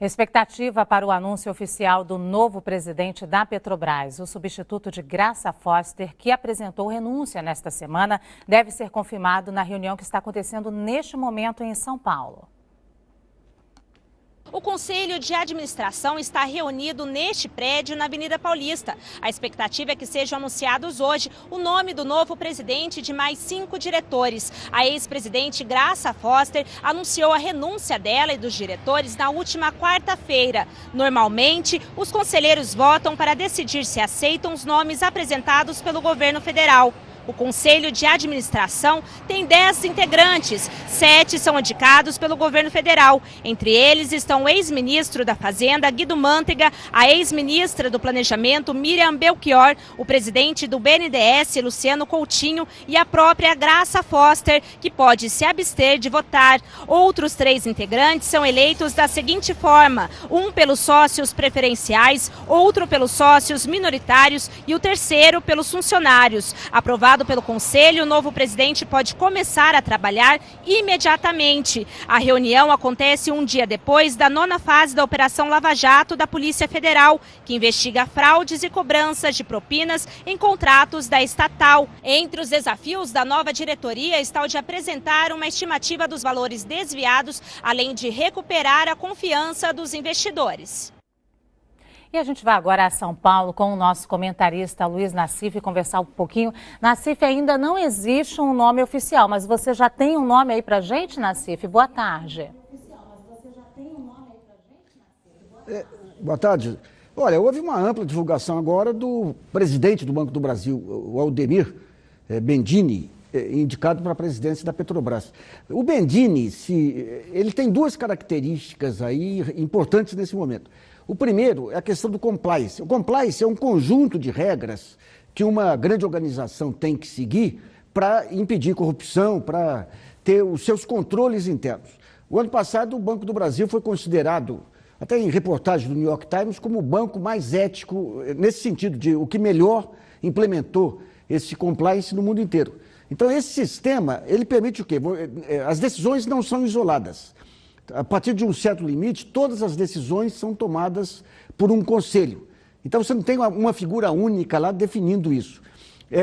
Expectativa para o anúncio oficial do novo presidente da Petrobras. O substituto de Graça Foster, que apresentou renúncia nesta semana, deve ser confirmado na reunião que está acontecendo neste momento em São Paulo. O Conselho de Administração está reunido neste prédio na Avenida Paulista. A expectativa é que sejam anunciados hoje o nome do novo presidente e de mais 5 diretores. A ex-presidente Graça Foster anunciou a renúncia dela e dos diretores na última quarta-feira. Normalmente, os conselheiros votam para decidir se aceitam os nomes apresentados pelo governo federal. O Conselho de Administração tem 10 integrantes, 7 são indicados pelo governo federal. Entre eles estão o ex-ministro da Fazenda, Guido Mantega, a ex-ministra do Planejamento, Miriam Belchior, o presidente do BNDES, Luciano Coutinho, e a própria Graça Foster, que pode se abster de votar. Outros 3 integrantes são eleitos da seguinte forma: um pelos sócios preferenciais, outro pelos sócios minoritários e o terceiro pelos funcionários. Aprovado pelo Conselho, o novo presidente pode começar a trabalhar imediatamente. A reunião acontece um dia depois da 9ª fase da Operação Lava Jato da Polícia Federal, que investiga fraudes e cobranças de propinas em contratos da estatal. Entre os desafios da nova diretoria está o de apresentar uma estimativa dos valores desviados, além de recuperar a confiança dos investidores. E a gente vai agora a São Paulo com o nosso comentarista Luiz Nassif conversar um pouquinho. Nassif, ainda não existe um nome oficial, mas você já tem um nome aí pra gente, Nassif? Boa tarde. Boa tarde. Olha, houve uma ampla divulgação agora do presidente do Banco do Brasil, o Aldemir Bendini, indicado para a presidência da Petrobras. O Bendini, ele tem 2 características aí importantes nesse momento. O primeiro é a questão do compliance. O compliance é um conjunto de regras que uma grande organização tem que seguir para impedir corrupção, para ter os seus controles internos. O ano passado, o Banco do Brasil foi considerado, até em reportagem do New York Times, como o banco mais ético, nesse sentido de o que melhor implementou esse compliance no mundo inteiro. Então, esse sistema, ele permite o quê? As decisões não são isoladas. A partir de um certo limite, todas as decisões são tomadas por um conselho. Então, você não tem uma figura única lá definindo isso.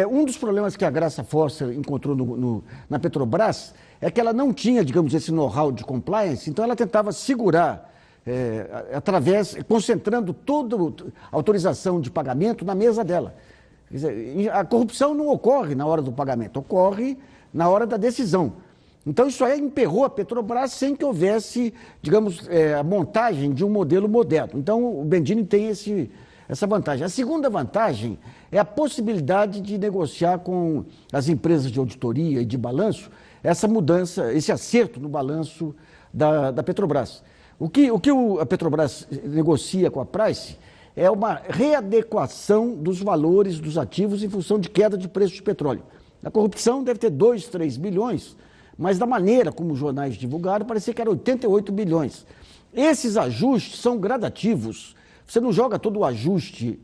Um dos problemas que a Graça Foster encontrou na Petrobras é que ela não tinha, digamos, esse know-how de compliance, então ela tentava segurar, concentrando toda a autorização de pagamento na mesa dela. Quer dizer, a corrupção não ocorre na hora do pagamento, ocorre na hora da decisão. Então, isso aí emperrou a Petrobras sem que houvesse, digamos, a montagem de um modelo moderno. Então, o Bendini tem essa vantagem. A segunda vantagem é a possibilidade de negociar com as empresas de auditoria e de balanço essa mudança, esse acerto no balanço da Petrobras. O que a Petrobras negocia com a Price é uma readequação dos valores dos ativos em função de queda de preço de petróleo. A corrupção deve ter 2, 3 bilhões, mas da maneira como os jornais divulgaram, parecia que era 88 bilhões. Esses ajustes são gradativos. Você não joga todo o ajuste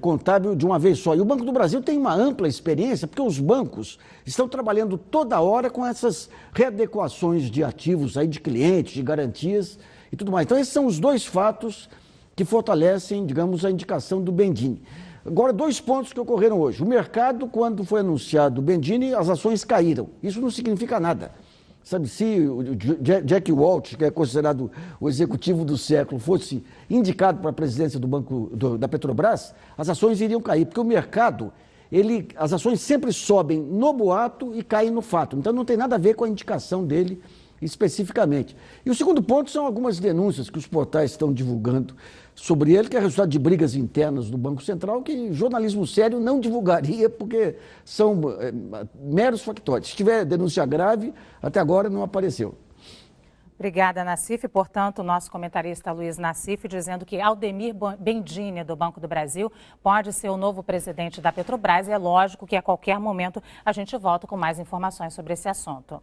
contábil de uma vez só. E o Banco do Brasil tem uma ampla experiência, porque os bancos estão trabalhando toda hora com essas readequações de ativos aí, de clientes, de garantias e tudo mais. Então, esses são os 2 fatos que fortalecem, digamos, a indicação do Bendini. Agora, 2 pontos que ocorreram hoje. O mercado, quando foi anunciado o Bendini, as ações caíram. Isso não significa nada. Sabe, se o Jack Welch, que é considerado o executivo do século, fosse indicado para a presidência do Banco da Petrobras, as ações iriam cair, porque o mercado, as ações sempre sobem no boato e caem no fato. Então, não tem nada a ver com a indicação dele especificamente. E o segundo ponto são algumas denúncias que os portais estão divulgando sobre ele, que é resultado de brigas internas do Banco Central, que jornalismo sério não divulgaria, porque são meros factórios. Se tiver denúncia grave, até agora não apareceu. Obrigada, Nassif. Portanto, o nosso comentarista Luiz Nassif dizendo que Aldemir Bendini, do Banco do Brasil, pode ser o novo presidente da Petrobras. E é lógico que a qualquer momento a gente volta com mais informações sobre esse assunto.